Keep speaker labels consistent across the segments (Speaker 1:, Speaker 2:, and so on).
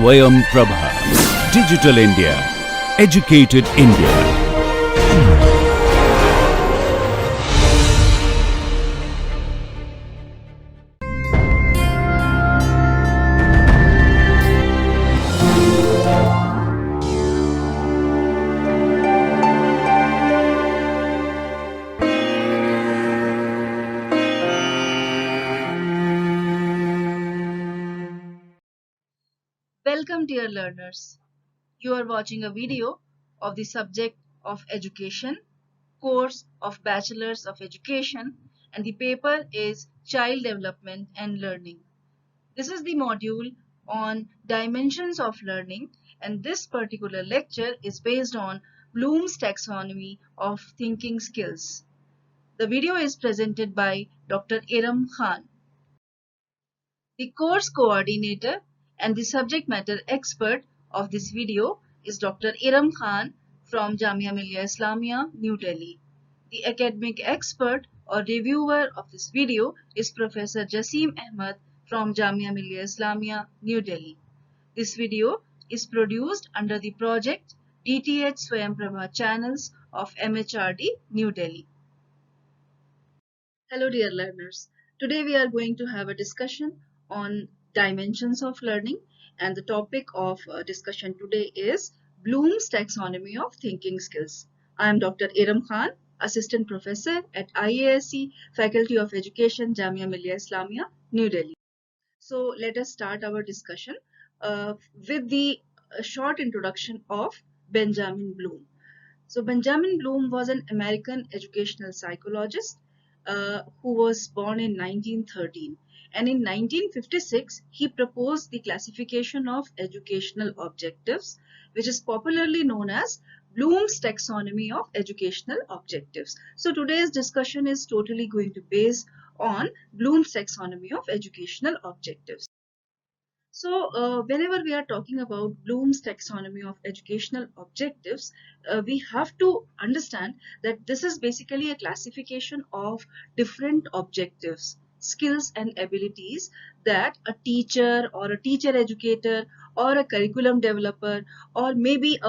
Speaker 1: Swayam Prabha. Digital India. Educated India.
Speaker 2: Welcome dear learners. You are watching a video of the subject of education, course of Bachelor's of Education, and the paper is Child Development and Learning. This is the module on dimensions of learning, and this particular lecture is based on Bloom's taxonomy of thinking skills. The video is presented by Dr. Iram Khan. The course coordinator and the subject matter expert of this video is Dr. Iram Khan from Jamia Millia Islamia, New Delhi. The academic expert or reviewer of this video is Professor Jasim Ahmed from Jamia Millia Islamia, New Delhi. This video is produced under the project DTH Swayam Prabha channels of MHRD, New Delhi. Hello dear learners. Today we are going to have a discussion on dimensions of learning, and the topic of discussion today is Bloom's taxonomy of thinking skills. I am Dr. Iram Khan, Assistant Professor at IASC, Faculty of Education, Jamia Millia Islamia, New Delhi. So let us start our discussion with the short introduction of Benjamin Bloom. So Benjamin Bloom was an American educational psychologist who was born in 1913, and in 1956 he proposed the classification of educational objectives, which is popularly known as Bloom's taxonomy of educational objectives. So today's discussion is totally going to base on Bloom's taxonomy of educational objectives. So whenever we are talking about Bloom's taxonomy of educational objectives, we have to understand that this is basically a classification of different objectives, skills and abilities that a teacher or a teacher educator or a curriculum developer or maybe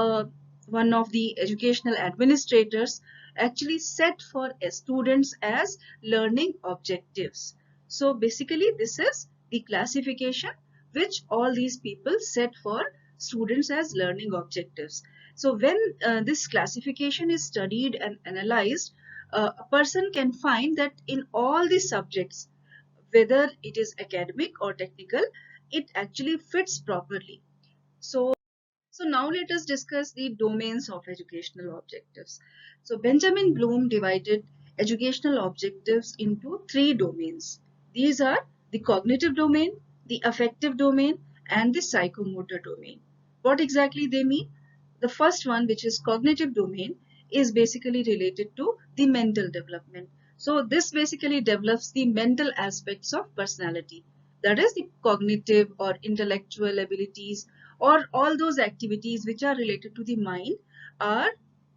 Speaker 2: one of the educational administrators actually set for students as learning objectives. So basically this is the classification which all these people set for students as learning objectives. So when this classification is studied and analyzed, a person can find that in all the subjects, whether it is academic or technical, it actually fits properly. So now let us discuss the domains of educational objectives. So Benjamin Bloom divided educational objectives into three domains. These are the cognitive domain, the affective domain, and the psychomotor domain. What exactly they mean? The first one, which is cognitive domain, is basically related to the mental development. So this basically develops the mental aspects of personality. That is the cognitive or intellectual abilities, or all those activities which are related to the mind are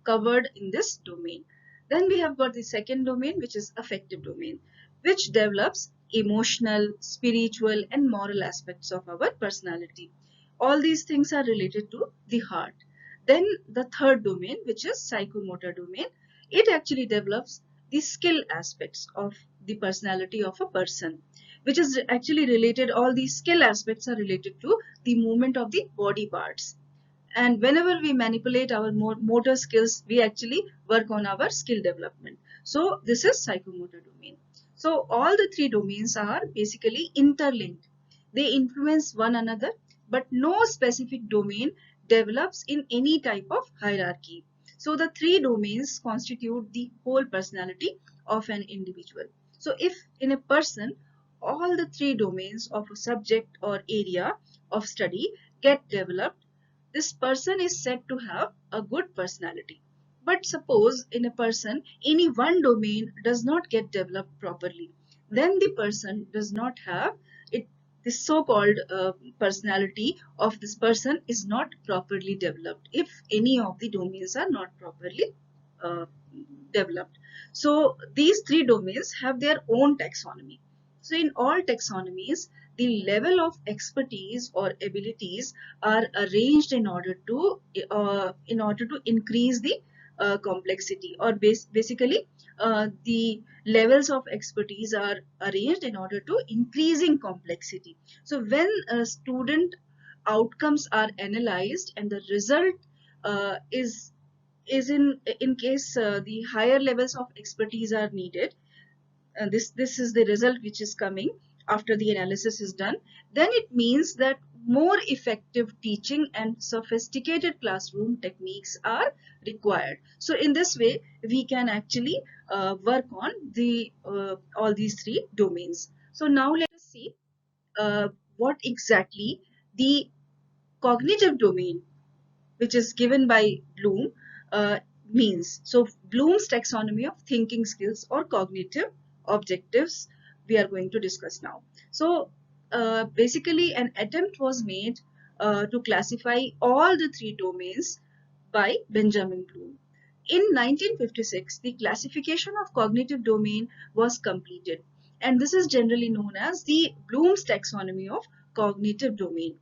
Speaker 2: covered in this domain. Then we have got the second domain, which is affective domain, which develops emotional, spiritual and moral aspects of our personality. All these things are related to the heart. Then the third domain, which is psychomotor domain, it actually develops the skill aspects of the personality of a person, which is actually related, all these skill aspects are related to the movement of the body parts. And whenever we manipulate our motor skills, we actually work on our skill development. So this is psychomotor domain. So all the three domains are basically interlinked. They influence one another, but no specific domain develops in any type of hierarchy. So the three domains constitute the whole personality of an individual. So if in a person all the three domains of a subject or area of study get developed, this person is said to have a good personality. But suppose in a person any one domain does not get developed properly, then the person does not have it. This so-called personality of this person is not properly developed if any of the domains are not properly uh, developed. So these three domains have their own taxonomy. So in all taxonomies, the level of expertise or abilities are arranged in order to increase the complexity, or basically the levels of expertise are arranged in order to increasing complexity. So when student outcomes are analyzed and the result is in case the higher levels of expertise are needed, this is the result which is coming after the analysis is done, then it means that more effective teaching and sophisticated classroom techniques are required. So in this way we can actually work on the all these three domains. So now let us see what exactly the cognitive domain, which is given by Bloom, means. So Bloom's taxonomy of thinking skills or cognitive objectives we are going to discuss now. So basically an attempt was made to classify all the three domains by Benjamin Bloom. In 1956, the classification of cognitive domain was completed, and this is generally known as the Bloom's taxonomy of cognitive domain.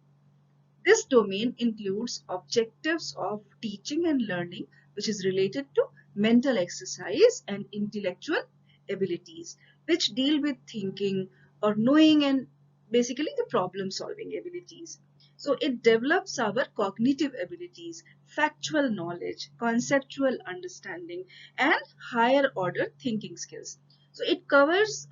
Speaker 2: This domain includes objectives of teaching and learning, which is related to mental exercise and intellectual abilities, which deal with thinking or knowing and basically the problem solving abilities. So it develops our cognitive abilities, factual knowledge, conceptual understanding, and higher order thinking skills. So it covers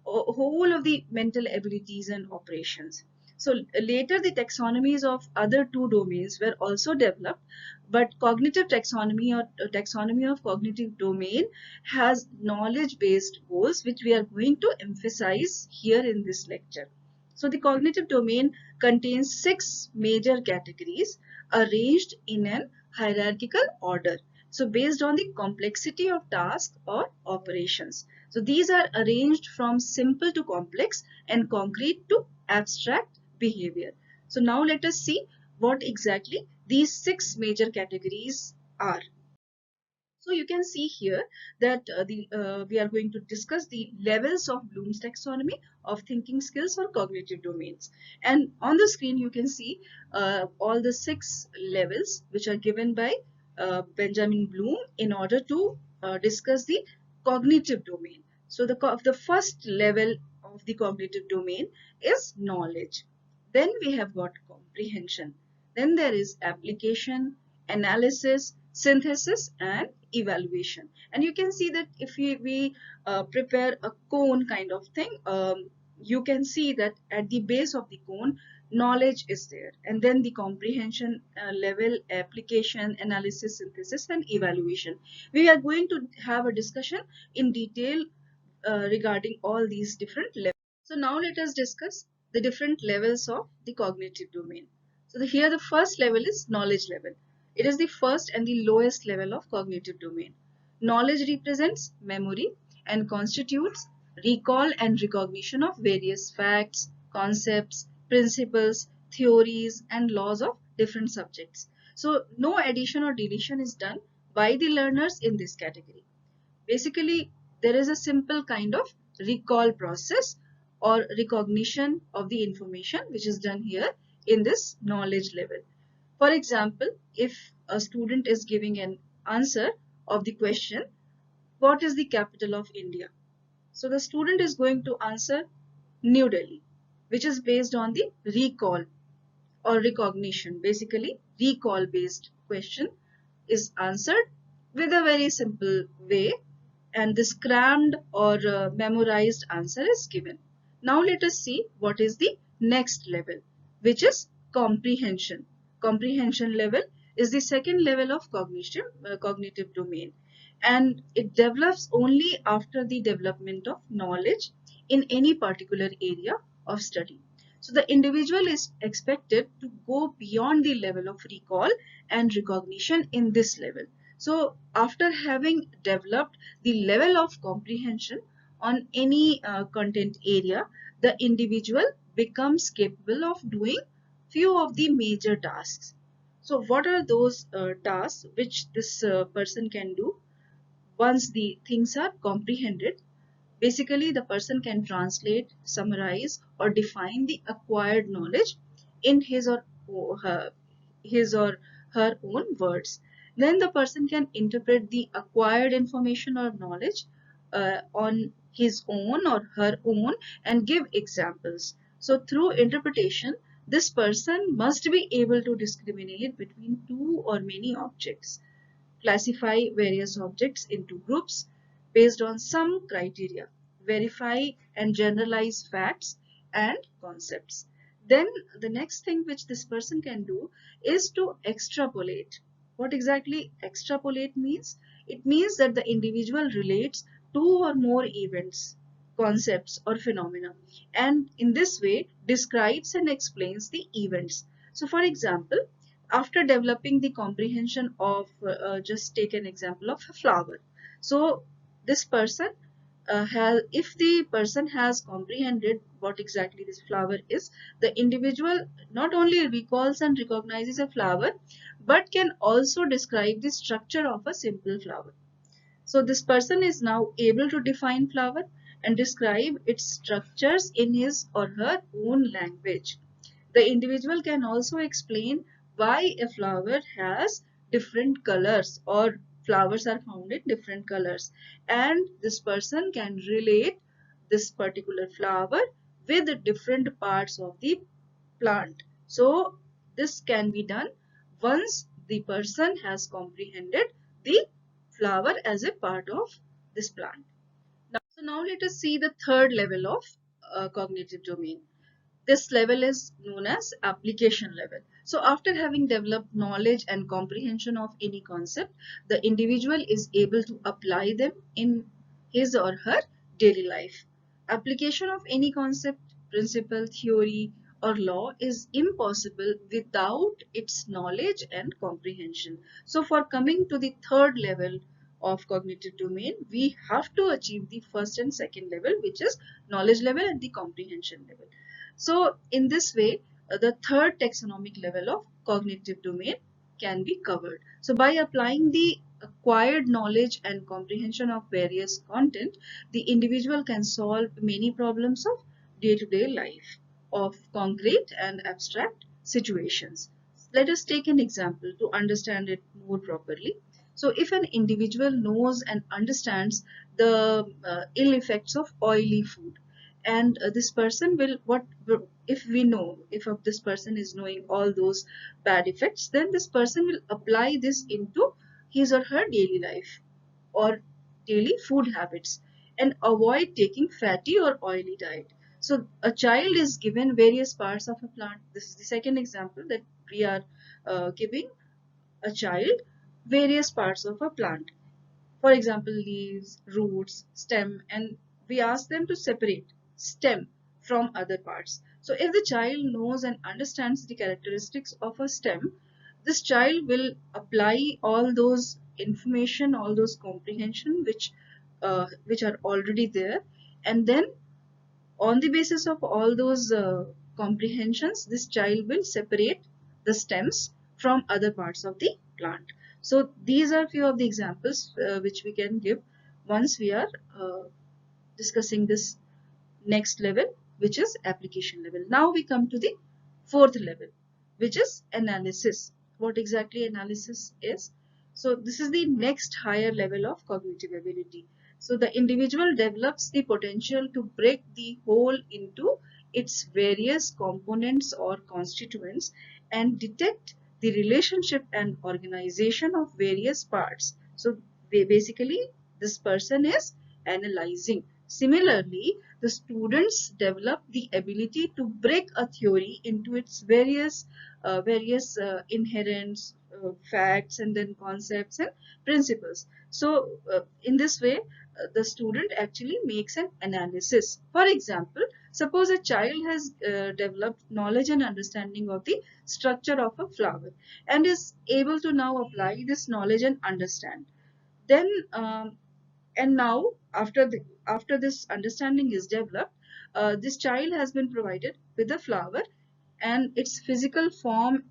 Speaker 2: whole of the mental abilities and operations. So later the taxonomies of other two domains were also developed, but cognitive taxonomy or taxonomy of cognitive domain has knowledge-based goals, which we are going to emphasize here in this lecture. So the cognitive domain contains 6 major categories arranged in an hierarchical order. So based on the complexity of tasks or operations. So these are arranged from simple to complex and concrete to abstract behavior. So now let us see what exactly these 6 major categories are. So you can see here that we are going to discuss the levels of Bloom's taxonomy of thinking skills or cognitive domains. And on the screen you can see all the 6 levels which are given by Benjamin Bloom in order to discuss the cognitive domain. So the first level of the cognitive domain is knowledge. Then we have got comprehension. Then there is application, analysis, synthesis, and evaluation. And you can see that if we prepare a cone kind of thing, you can see that at the base of the cone, knowledge is there. And then the comprehension level, application, analysis, synthesis, and evaluation. We are going to have a discussion in detail regarding all these different levels. So now let us discuss the different levels of the cognitive domain. So here the first level is knowledge level. It is the first and the lowest level of cognitive domain. Knowledge represents memory and constitutes recall and recognition of various facts, concepts, principles, theories, and laws of different subjects. So no addition or deletion is done by the learners in this category. Basically, there is a simple kind of recall process or recognition of the information which is done here in this knowledge level. For example, if a student is giving an answer of the question, what is the capital of India? So the student is going to answer New Delhi, which is based on the recall or recognition. Basically, recall based question is answered with a very simple way, and this crammed or memorized answer is given. Now let us see what is the next level, which is comprehension. Comprehension level is the second level of cognitive domain, and it develops only after the development of knowledge in any particular area of study. So the individual is expected to go beyond the level of recall and recognition in this level. So after having developed the level of comprehension on any content area, the individual becomes capable of doing few of the major tasks. So what are those tasks which this person can do once the things are comprehended? Basically, the person can translate, summarize, or define the acquired knowledge in his or her own words. Then the person can interpret the acquired information or knowledge on his own or her own and give examples. So through interpretation, this person must be able to discriminate between two or many objects, classify various objects into groups based on some criteria, verify and generalize facts and concepts. Then the next thing which this person can do is to extrapolate. What exactly extrapolate means? It means that the individual relates two or more events, concepts or phenomena, and in this way describes and explains the events. So for example, after developing the comprehension of just take an example of a flower. So this person if the person has comprehended what exactly this flower is, the individual not only recalls and recognizes a flower but can also describe the structure of a simple flower. So this person is now able to define flower and describe its structures in his or her own language. The individual can also explain why a flower has different colors or flowers are found in different colors, and this person can relate this particular flower with the different parts of the plant. So this can be done once the person has comprehended the flower as a part of this plant. Now let us see the third level of cognitive domain. This level is known as application level. So after having developed knowledge and comprehension of any concept, the individual is able to apply them in his or her daily life. Application of any concept, principle, theory, or law is impossible without its knowledge and comprehension. So for coming to the third level of cognitive domain, we have to achieve the first and second level, which is knowledge level and the comprehension level. So in this way, the third taxonomic level of cognitive domain can be covered. So by applying the acquired knowledge and comprehension of various content, the individual can solve many problems of day-to-day life of concrete and abstract situations. Let us take an example to understand it more properly. So if an individual knows and understands the ill effects of oily food, and this person will what if we know if this person is knowing all those bad effects, then this person will apply this into his or her daily life or daily food habits and avoid taking fatty or oily diet. So a child is given various parts of a plant. This is the second example that we are giving a child various parts of a plant, for example, leaves, roots, stem, and we ask them to separate stem from other parts. So if the child knows and understands the characteristics of a stem, this child will apply all those information, all those comprehension which are already there, and then on the basis of all those comprehensions, this child will separate the stems from other parts of the plant. So these are few of the examples which we can give once we are discussing this next level, which is application level. Now we come to the fourth level, which is analysis. What exactly analysis is? So this is the next higher level of cognitive ability. So the individual develops the potential to break the whole into its various components or constituents and detect the relationship and organization of various parts. So basically this person is analyzing. Similarly, the students develop the ability to break a theory into its various inherent facts and then concepts and principles. So in this way, the student actually makes an analysis. For example, suppose a child has developed knowledge and understanding of the structure of a flower and is able to now apply this knowledge and understand. Then and now after this understanding is developed, this child has been provided with a flower and its physical form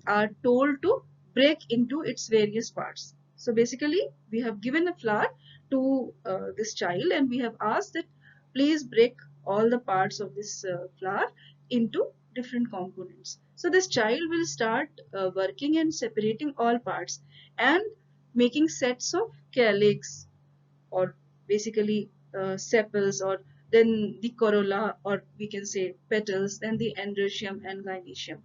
Speaker 2: are told to break into its various parts. So basically we have given a flower. to this child, and we have asked that please break all the parts of this flower into different components. So this child will start working and separating all parts and making sets of calyx, or basically sepals, or then the corolla, or we can say petals, then the androecium and gynoecium.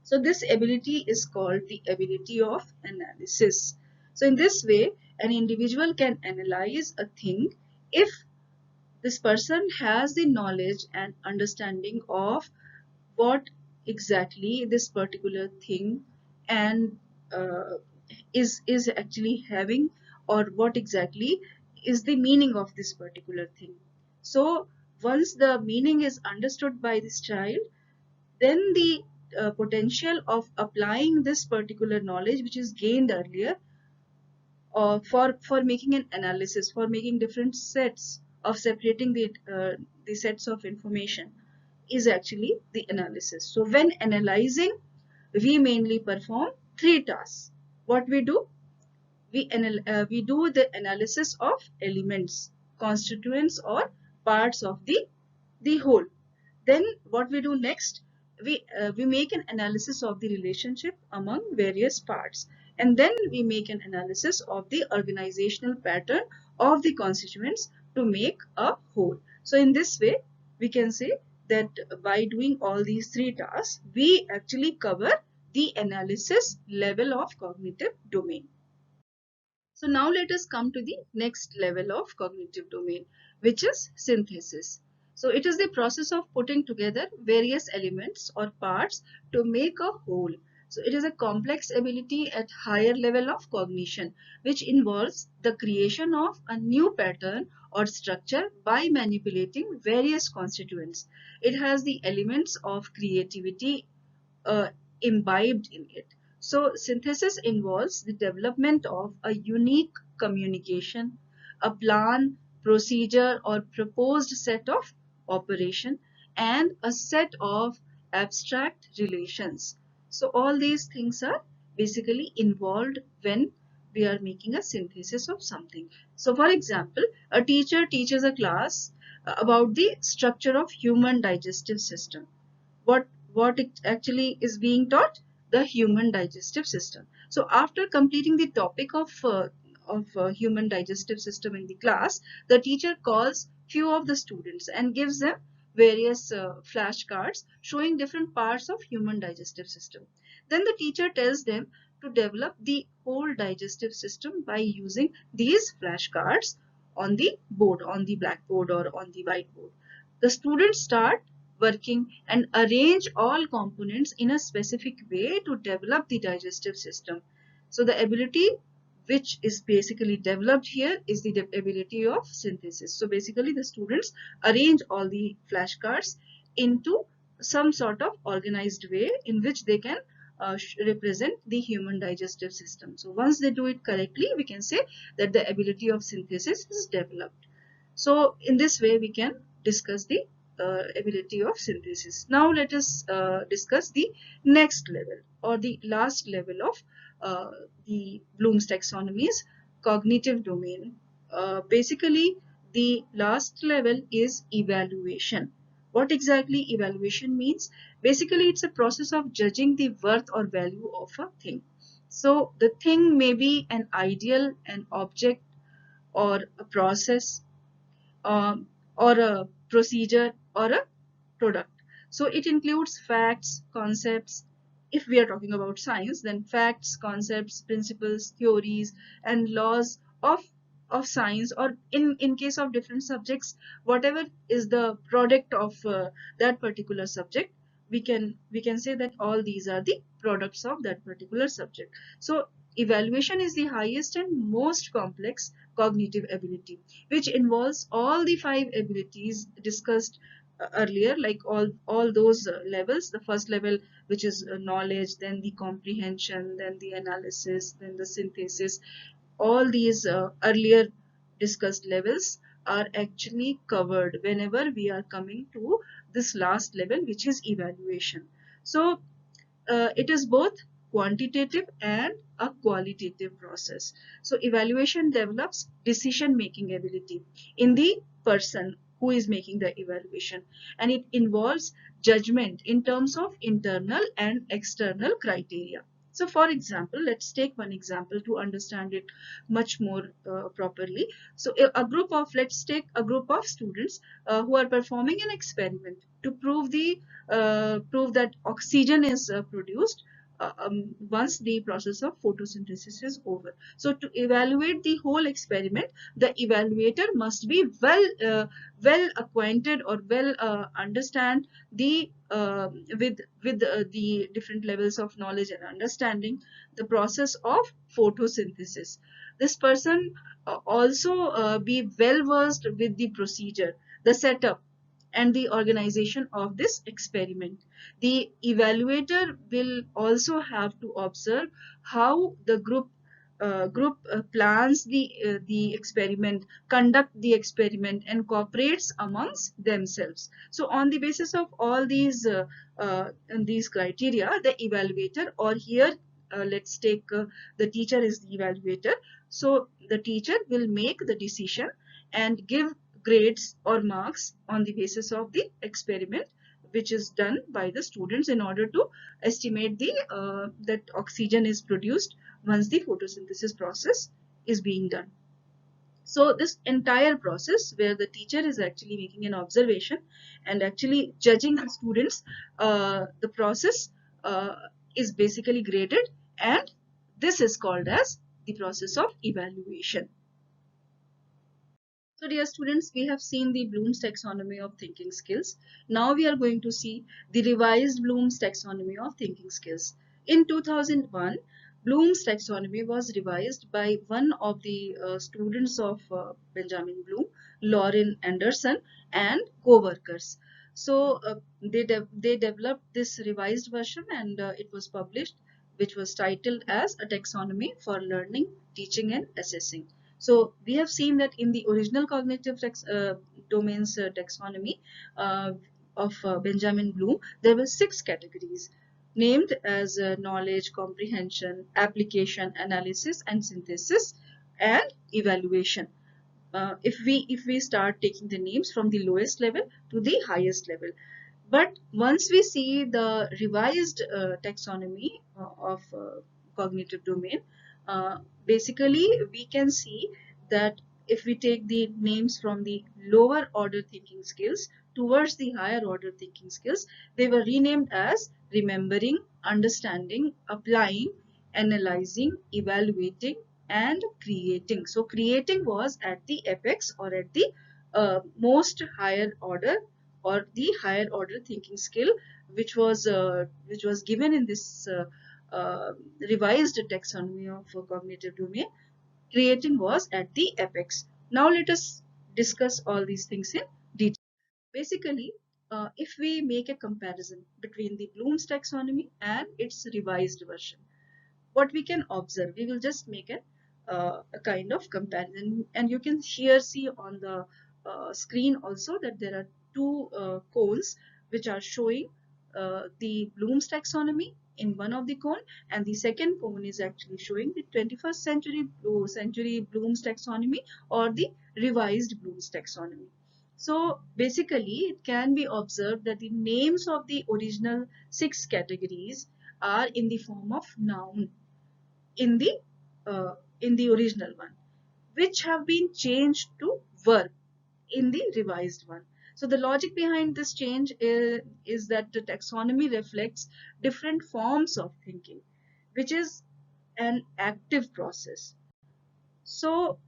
Speaker 2: So this ability is called the ability of analysis. So in this way, an individual can analyze a thing if this person has the knowledge and understanding of what exactly this particular thing and uh, is actually having, or what exactly is the meaning of this particular thing. So once the meaning is understood by this child, then the potential of applying this particular knowledge which is gained earlier for making an analysis, for making different sets of separating the sets of information, is actually the analysis. So when analyzing, we mainly perform three tasks. What we do? We do the analysis of elements, constituents, or parts of the whole. Then what we do next? We make an analysis of the relationship among various parts, and then we make an analysis of the organizational pattern of the constituents to make a whole. So in this way, we can say that by doing all these three tasks, we actually cover the analysis level of cognitive domain. So now let us come to the next level of cognitive domain, which is synthesis. So it is the process of putting together various elements or parts to make a whole. So it is a complex ability at higher level of cognition, which involves the creation of a new pattern or structure by manipulating various constituents. It has the elements of creativity uh, imbibed in it. So synthesis involves the development of a unique communication, a plan, procedure, or proposed set of operation, and a set of abstract relations. So all these things are basically involved when we are making a synthesis of something. So for example, a teacher teaches a class about the structure of human digestive system. What it actually is being taught? The human digestive system. So after completing the topic of human digestive system in the class, the teacher calls few of the students and gives them various flashcards showing different parts of human digestive system. Then the teacher tells them to develop the whole digestive system by using these flashcards on the board, on the blackboard or on the whiteboard. The students start working and arrange all components in a specific way to develop the digestive system. So the ability which is basically developed here is the ability of synthesis. So basically the students arrange all the flashcards into some sort of organized way in which they can represent the human digestive system. So once they do it correctly, we can say that the ability of synthesis is developed. So in this way, we can discuss the ability of synthesis. Now let us discuss the next level, or the last level of the Bloom's taxonomy's cognitive domain. Basically, the last level is evaluation. What exactly evaluation means? Basically, it's a process of judging the worth or value of a thing. So the thing may be an ideal, an object, or a process, or a procedure, or a product. So it includes facts, concepts. If we are talking about science, then facts, concepts, principles, theories, and laws of science, or in case of different subjects, whatever is the product of that particular subject, we can say that all these are the products of that particular subject. So evaluation is the highest and most complex cognitive ability, which involves all the five abilities discussed earlier, like all those levels. The first level, which is knowledge, then the comprehension, then the analysis, then the synthesis. All these earlier discussed levels are actually covered whenever we are coming to this last level, which is evaluation. So it is both quantitative and a qualitative process. So evaluation develops decision making ability in the person who is making the evaluation, and it involves judgment in terms of internal and external criteria. So for example, let's take one example to understand it much more properly. So let's take a group of students who are performing an experiment to prove that oxygen is produced once the process of photosynthesis is over. So to evaluate the whole experiment, the evaluator must be well acquainted or well understand the the different levels of knowledge and understanding the process of photosynthesis. This person also be well versed with the procedure, the setup, and the organization of this experiment. The evaluator will also have to observe how the group plans the experiment, conduct the experiment, and cooperates amongst themselves. So on the basis of all these criteria, the evaluator, or here let's take the teacher is the evaluator. So the teacher will make the decision and give grades or marks on the basis of the experiment which is done by the students in order to estimate the that oxygen is produced once the photosynthesis process is being done. So this entire process where the teacher is actually making an observation and actually judging the students, the process is basically graded, and this is called as the process of evaluation. So dear students, we have seen the Bloom's taxonomy of thinking skills. Now we are going to see the revised Bloom's taxonomy of thinking skills. In 2001, Bloom's taxonomy was revised by one of the students of Benjamin Bloom, Lauren Anderson, and co-workers. So they developed this revised version, and it was published, which was titled as A Taxonomy for Learning, Teaching and Assessing. So we have seen that in the original cognitive domains taxonomy of Benjamin Bloom, there were 6 categories named as knowledge, comprehension, application, analysis, and synthesis, and evaluation. If we start taking the names from the lowest level to the highest level. But once we see the revised taxonomy of cognitive domain, basically we can see that if we take the names from the lower order thinking skills towards the higher order thinking skills, they were renamed as remembering, understanding, applying, analyzing, evaluating, and creating. So creating was at the apex, or at the most higher order, or the higher order thinking skill, which was given in this revised taxonomy of cognitive domain. Creating was at the apex. Now let us discuss all these things in detail. Basically, if we make a comparison between the Bloom's taxonomy and its revised version, what we can observe, we will just make a kind of comparison, and you can here see on the screen also that there are 2 cones which are showing the Bloom's taxonomy in one of the cone, and the second cone is actually showing the 21st century Bloom's taxonomy, or the revised Bloom's taxonomy. So basically it can be observed that the names of the original 6 categories are in the form of noun in the original one, which have been changed to verb in the revised one. So the logic behind this change is that the taxonomy reflects different forms of thinking, which is an active process. So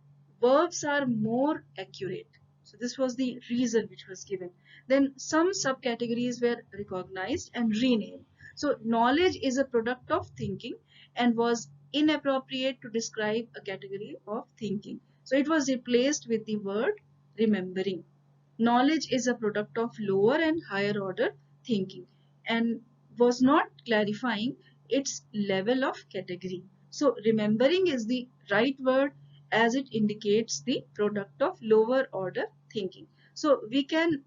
Speaker 2: verbs are more accurate. So this was the reason which was given. Then some subcategories were recognized and renamed. So knowledge is a product of thinking and was inappropriate to describe a category of thinking. So it was replaced with the word remembering. Knowledge is a product of lower and higher order thinking and was not clarifying its level of category. So remembering is the right word, as it indicates the product of lower order thinking. So we can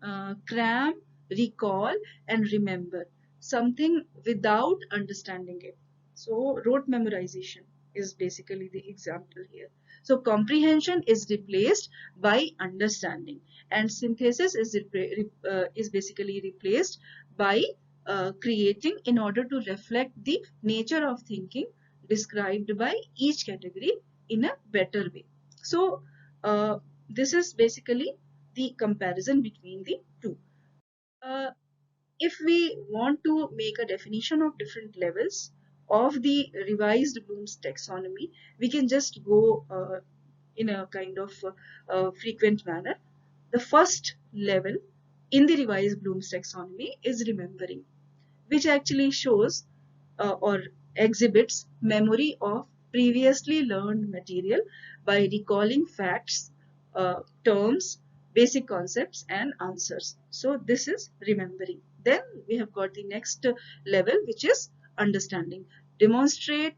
Speaker 2: cram, recall, and remember something without understanding it. So rote memorization is basically the example here. So comprehension is replaced by understanding, and synthesis is basically replaced by creating in order to reflect the nature of thinking described by each category in a better way. So this is basically the comparison between the two. Uh, if we want to make a definition of different levels of the revised Bloom's taxonomy, we can just go in a kind of frequent manner. The first level in the revised Bloom's taxonomy is remembering, which actually shows or exhibits memory of previously learned material by recalling facts, terms, basic concepts and answers. So this is remembering. Then we have got the next level, which is understanding. Demonstrating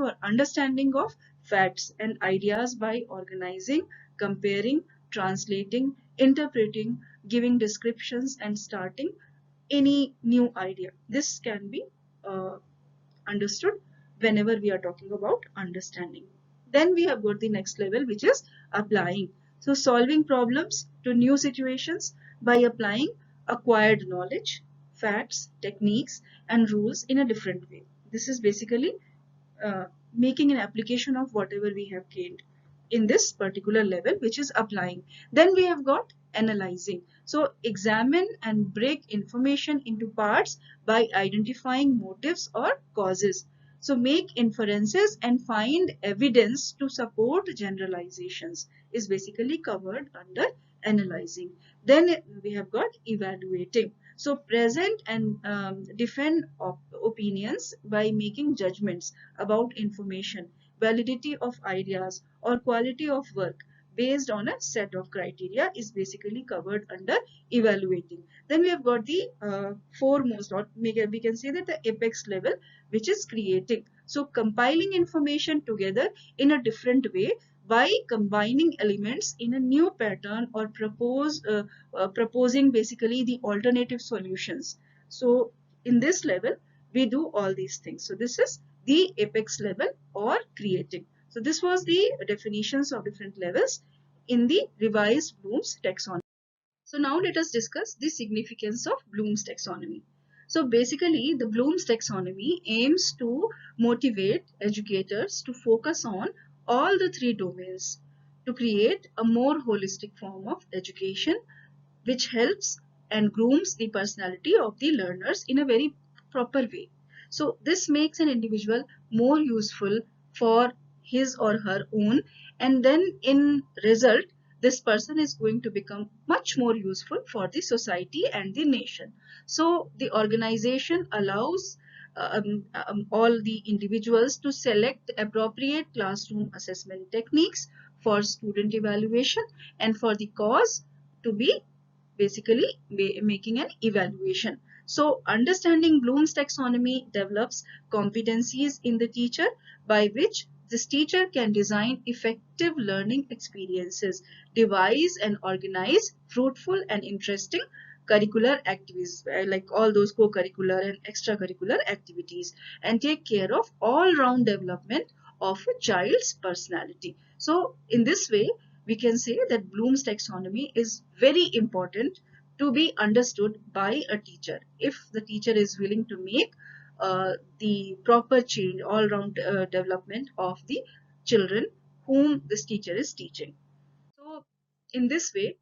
Speaker 2: or understanding of facts and ideas by organizing, comparing, translating, interpreting, giving descriptions and starting any new idea. This can be uh, understood whenever we are talking about understanding. Then we have got the next level, which is applying. So solving problems to new situations by applying acquired knowledge, facts, techniques, and rules in a different way. This is basically uh, making an application of whatever we have gained in this particular level, which is applying. Then we have got analyzing. So examine and break information into parts by identifying motives or causes. So make inferences and find evidence to support generalizations is basically covered under analyzing. Then we have got evaluating. So present and defend opinions by making judgments about information, validity of ideas, or quality of work based on a set of criteria is basically covered under evaluating. Then we have got the foremost, or we can say that the apex level, which is creating. So compiling information together in a different way by combining elements in a new pattern or proposing basically the alternative solutions. So in this level, we do all these things. So this is the apex level or creating. So this was the definitions of different levels in the revised Bloom's taxonomy. So now let us discuss the significance of Bloom's taxonomy. So basically the Bloom's taxonomy aims to motivate educators to focus on all the three domains to create a more holistic form of education which helps and grooms the personality of the learners in a very proper way. So this makes an individual more useful for his or her own, and then in result this person is going to become much more useful for the society and the nation. So the organization allows all the individuals to select appropriate classroom assessment techniques for student evaluation and for the cause to be basically making an evaluation. So understanding Bloom's taxonomy develops competencies in the teacher by which this teacher can design effective learning experiences, devise and organize fruitful and interesting curricular activities like all those co-curricular and extracurricular activities, and take care of all-round development of a child's personality. So in this way we can say that Bloom's taxonomy is very important to be understood by a teacher. If the teacher is willing to make the proper change, all-round development of the children whom this teacher is teaching. So in this way,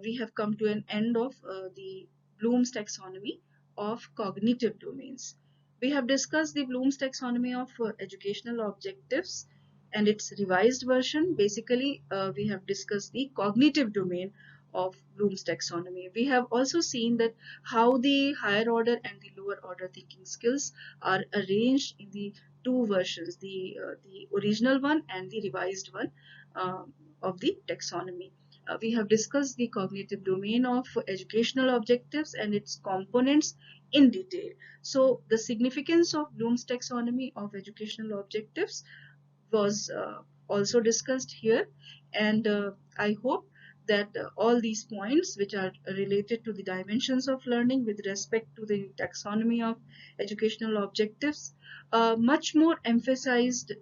Speaker 2: we have come to an end of the Bloom's taxonomy of cognitive domains. We have discussed the Bloom's taxonomy of educational objectives and its revised version. Basically, we have discussed the cognitive domain of Bloom's taxonomy. We have also seen that how the higher order and the lower order thinking skills are arranged in the two versions, the original one and the revised one of the taxonomy. We have discussed the cognitive domain of educational objectives and its components in detail. So the significance of Bloom's taxonomy of educational objectives was also discussed here, and I hope that all these points which are related to the dimensions of learning with respect to the taxonomy of educational objectives, much more emphasized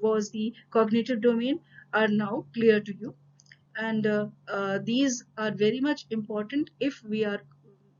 Speaker 2: was the cognitive domain, are now clear to you. And these are very much important if we are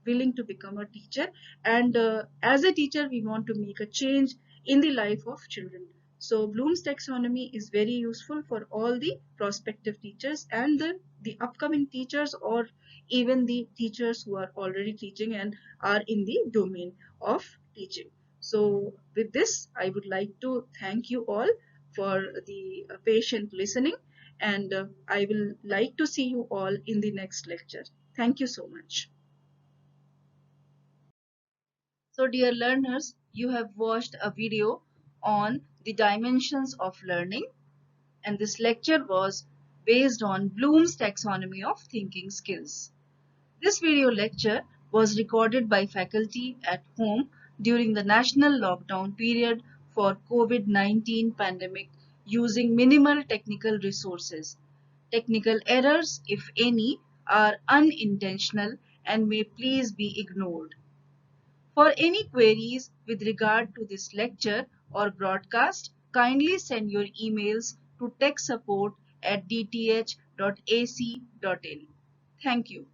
Speaker 2: willing to become a teacher, and as a teacher we want to make a change in the life of children. So Bloom's taxonomy is very useful for all the prospective teachers and the upcoming teachers, or even the teachers who are already teaching and are in the domain of teaching. So with this I would like to thank you all for the patient listening, and I will like to see you all in the next lecture. Thank you so much. So dear learners, you have watched a video on the dimensions of learning, and this lecture was based on Bloom's taxonomy of thinking skills. This video lecture was recorded by faculty at home during the national lockdown period for COVID-19 pandemic using minimal technical resources. Technical errors, if any, are unintentional and may please be ignored. For any queries with regard to this lecture or broadcast, kindly send your emails to techsupport@dth.ac.in. Thank you.